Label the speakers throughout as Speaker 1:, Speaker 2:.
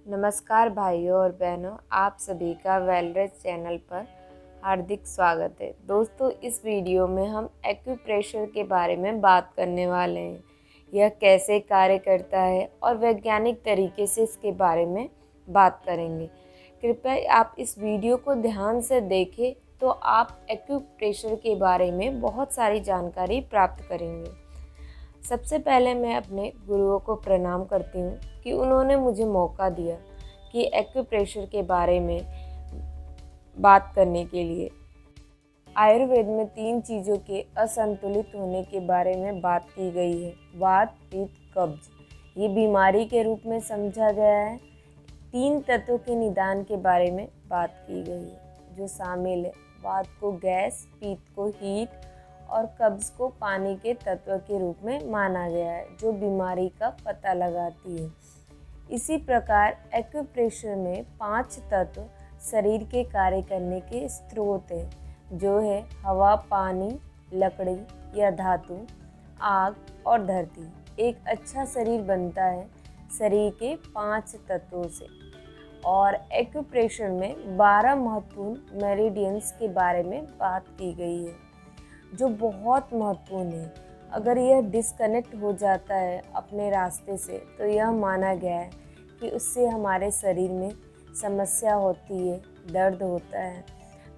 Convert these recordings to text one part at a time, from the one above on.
Speaker 1: नमस्कार भाइयों और बहनों, आप सभी का वेलरेज चैनल पर हार्दिक स्वागत है। दोस्तों, इस वीडियो में हम एक्यूप्रेशर के बारे में बात करने वाले हैं। यह कैसे कार्य करता है और वैज्ञानिक तरीके से इसके बारे में बात करेंगे। कृपया आप इस वीडियो को ध्यान से देखें तो आप एक्यूप्रेशर के बारे में बहुत सारी जानकारी प्राप्त करेंगे। सबसे पहले मैं अपने गुरुओं को प्रणाम करती हूँ कि उन्होंने मुझे मौका दिया कि एक्यूप्रेशर के बारे में बात करने के लिए। आयुर्वेद में 3 चीज़ों के असंतुलित होने के बारे में बात की गई है। वात, पित्त, कब्ज ये बीमारी के रूप में समझा गया है। 3 तत्वों के निदान के बारे में बात की गई है जो शामिल है वात को गैस, पित्त को हीट और कब्ज को पानी के तत्व के रूप में माना गया है जो बीमारी का पता लगाती है। इसी प्रकार एक्यूप्रेशर में 5 तत्व शरीर के कार्य करने के स्रोत हैं जो है हवा, पानी, लकड़ी या धातु, आग और धरती। एक अच्छा शरीर बनता है शरीर के 5 तत्वों से। और एक्यूप्रेशर में 12 महत्वपूर्ण मेरिडियंस के बारे में बात की गई है जो बहुत महत्वपूर्ण है। अगर यह डिस्कनेक्ट हो जाता है अपने रास्ते से तो यह माना गया है कि उससे हमारे शरीर में समस्या होती है, दर्द होता है।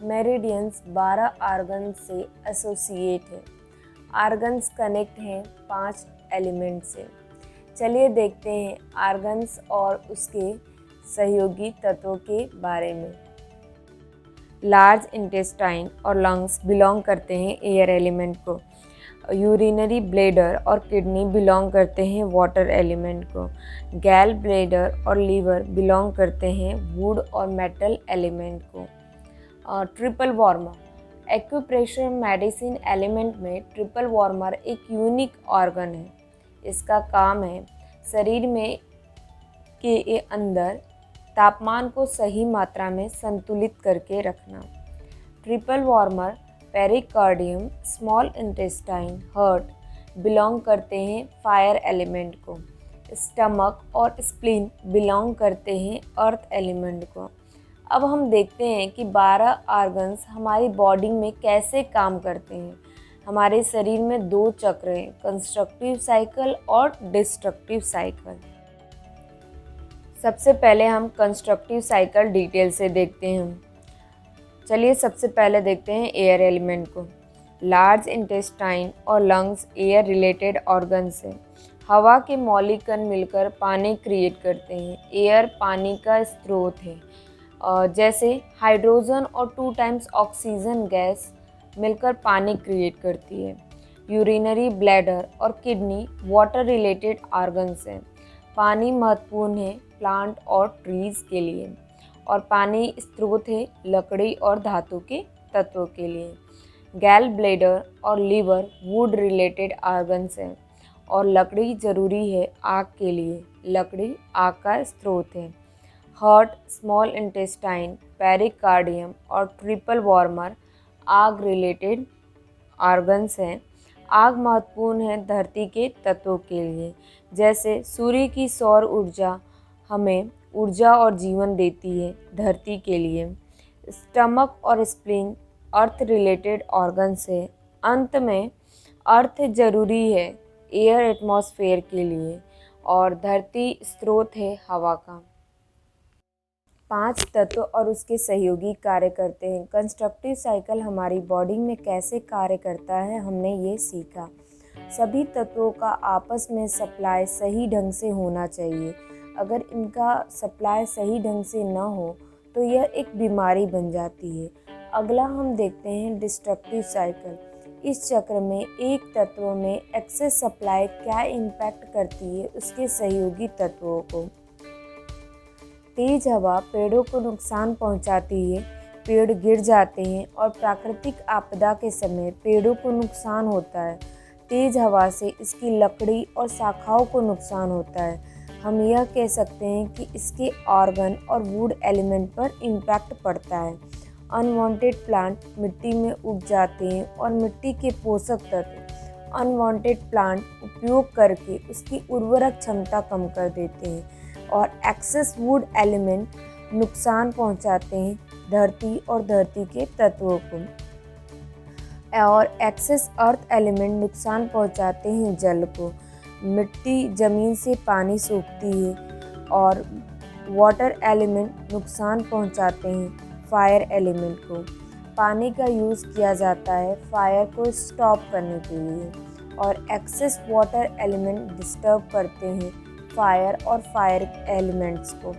Speaker 1: मेरिडियंस 12 आर्गन्स से एसोसिएट है। आर्गन्स कनेक्ट हैं 5 एलिमेंट से। चलिए देखते हैं आर्गन्स और उसके सहयोगी तत्वों के बारे में। लार्ज इंटेस्टाइन और लंग्स बिलोंग करते हैं एयर एलिमेंट को। यूरिनरी ब्लैडर और किडनी बिलोंग करते हैं वाटर एलिमेंट को। गैल ब्लैडर और लीवर बिलोंग करते हैं वुड और मेटल एलिमेंट को। Triple warmer acupressure medicine element में ट्रिपल वार्मर एक यूनिक ऑर्गन है। इसका काम है शरीर में के अंदर तापमान को सही मात्रा में संतुलित करके रखना। Triple warmer pericardium, small intestine, heart belong करते हैं फायर एलिमेंट को। स्टमक और स्प्लीन बिलोंग करते हैं अर्थ एलिमेंट को। अब हम देखते हैं कि 12 आर्गन्स हमारी बॉडी में कैसे काम करते हैं। हमारे शरीर में 2 चक्र हैं, कंस्ट्रक्टिव साइकिल और डिस्ट्रक्टिव साइकिल। सबसे पहले हम कंस्ट्रक्टिव साइकिल डिटेल से देखते हैं। चलिए सबसे पहले देखते हैं एयर एलिमेंट को। लार्ज इंटेस्टाइन और लंग्स एयर रिलेटेड ऑर्गन्स हैं। हवा के मॉलिक्यूल मिलकर पानी क्रिएट करते हैं। एयर पानी का स्रोत है। जैसे हाइड्रोजन और 2 टाइम्स ऑक्सीजन गैस मिलकर पानी क्रिएट करती है। यूरिनरी ब्लैडर और किडनी वाटर रिलेटेड ऑर्गन्स हैं। पानी महत्वपूर्ण है प्लांट और ट्रीज के लिए और पानी स्रोत है लकड़ी और धातु के तत्वों के लिए। गैल ब्लैडर और लीवर वुड रिलेटेड ऑर्गन्स हैं और लकड़ी जरूरी है आग के लिए। लकड़ी आग का स्रोत है। हार्ट, स्मॉल इंटेस्टाइन, पेरिकार्डियम और ट्रिपल वार्मर आग रिलेटेड ऑर्गन्स हैं। आग महत्वपूर्ण है धरती के तत्वों के लिए। जैसे सूर्य की सौर ऊर्जा हमें ऊर्जा और जीवन देती है धरती के लिए। स्टमक और स्प्लीन अर्थ रिलेटेड ऑर्गन्स है। अंत में अर्थ जरूरी है एयर एटमॉस्फेयर के लिए और धरती स्रोत है हवा का। 5 तत्व और उसके सहयोगी कार्य करते हैं। कंस्ट्रक्टिव साइकिल हमारी बॉडी में कैसे कार्य करता है हमने ये सीखा। सभी तत्वों का आपस में सप्लाई सही ढंग से होना चाहिए। अगर इनका सप्लाई सही ढंग से ना हो तो यह एक बीमारी बन जाती है। अगला हम देखते हैं डिस्ट्रक्टिव साइकिल। इस चक्र में एक तत्व में एक्सेस सप्लाई क्या इम्पैक्ट करती है उसके सहयोगी तत्वों को। तेज हवा पेड़ों को नुकसान पहुंचाती है, पेड़ गिर जाते हैं और प्राकृतिक आपदा के समय पेड़ों को नुकसान होता है। तेज हवा से इसकी लकड़ी और शाखाओं को नुकसान होता है। हम यह कह सकते हैं कि इसके ऑर्गन और वुड एलिमेंट पर इम्पैक्ट पड़ता है। अनवांटेड प्लांट मिट्टी में उग जाते हैं और मिट्टी के पोषक तत्व अनवांटेड प्लांट उपयोग करके उसकी उर्वरक क्षमता कम कर देते हैं। और एक्सेस वुड एलिमेंट नुकसान पहुंचाते हैं धरती और धरती के तत्वों को, और एक्सेस अर्थ एलिमेंट नुकसान पहुंचाते हैं जल को। मिट्टी ज़मीन से पानी सोखती है, और वाटर एलिमेंट नुकसान पहुंचाते हैं फायर एलिमेंट को। पानी का यूज़ किया जाता है फायर को स्टॉप करने के लिए, और एक्सेस वाटर एलिमेंट डिस्टर्ब करते हैं फायर और फायर एलिमेंट्स को।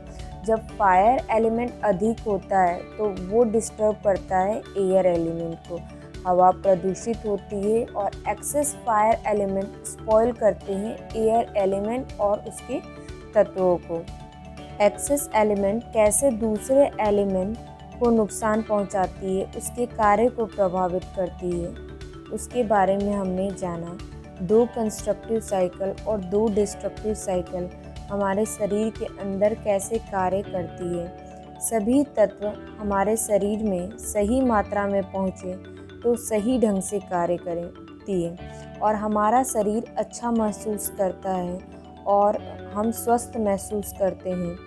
Speaker 1: जब फायर एलिमेंट अधिक होता है तो वो डिस्टर्ब करता है एयर एलिमेंट को, हवा प्रदूषित होती है, और एक्सेस फायर एलिमेंट स्पॉइल करते हैं एयर एलिमेंट और उसके तत्वों को। एक्सेस एलिमेंट कैसे दूसरे एलिमेंट को नुकसान पहुंचाती है, उसके कार्य को प्रभावित करती है, उसके बारे में हमने जाना। 2 कंस्ट्रक्टिव साइकिल और 2 डिस्ट्रक्टिव साइकिल हमारे शरीर के अंदर कैसे कार्य करती है। सभी तत्व हमारे शरीर में सही मात्रा में पहुँचे तो सही ढंग से कार्य करती है, और हमारा शरीर अच्छा महसूस करता है और हम स्वस्थ महसूस करते हैं।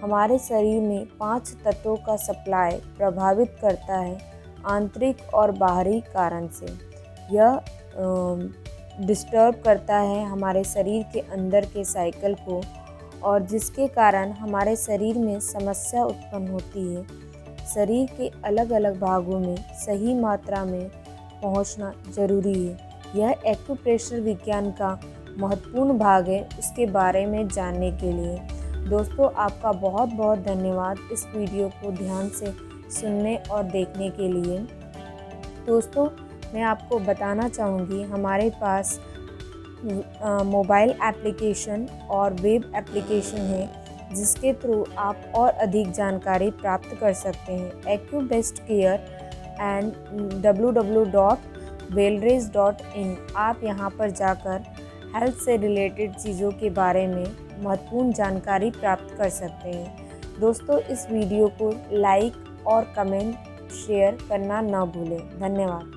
Speaker 1: हमारे शरीर में 5 तत्वों का सप्लाई प्रभावित करता है आंतरिक और बाहरी कारण से। यह डिस्टर्ब करता है हमारे शरीर के अंदर के साइकिल को, और जिसके कारण हमारे शरीर में समस्या उत्पन्न होती है। शरीर के अलग अलग भागों में सही मात्रा में पहुंचना जरूरी है। यह एक्यूप्रेशर विज्ञान का महत्वपूर्ण भाग है, उसके बारे में जानने के लिए। दोस्तों, आपका बहुत बहुत धन्यवाद इस वीडियो को ध्यान से सुनने और देखने के लिए। दोस्तों, मैं आपको बताना चाहूँगी, हमारे पास मोबाइल एप्लीकेशन और वेब एप्लीकेशन है, जिसके थ्रू आप और अधिक जानकारी प्राप्त कर सकते हैं। AccuBest Care एंड www.wellrace.in, आप यहां पर जाकर हेल्थ से रिलेटेड चीज़ों के बारे में महत्वपूर्ण जानकारी प्राप्त कर सकते हैं। दोस्तों, इस वीडियो को लाइक और कमेंट शेयर करना न भूलें। धन्यवाद।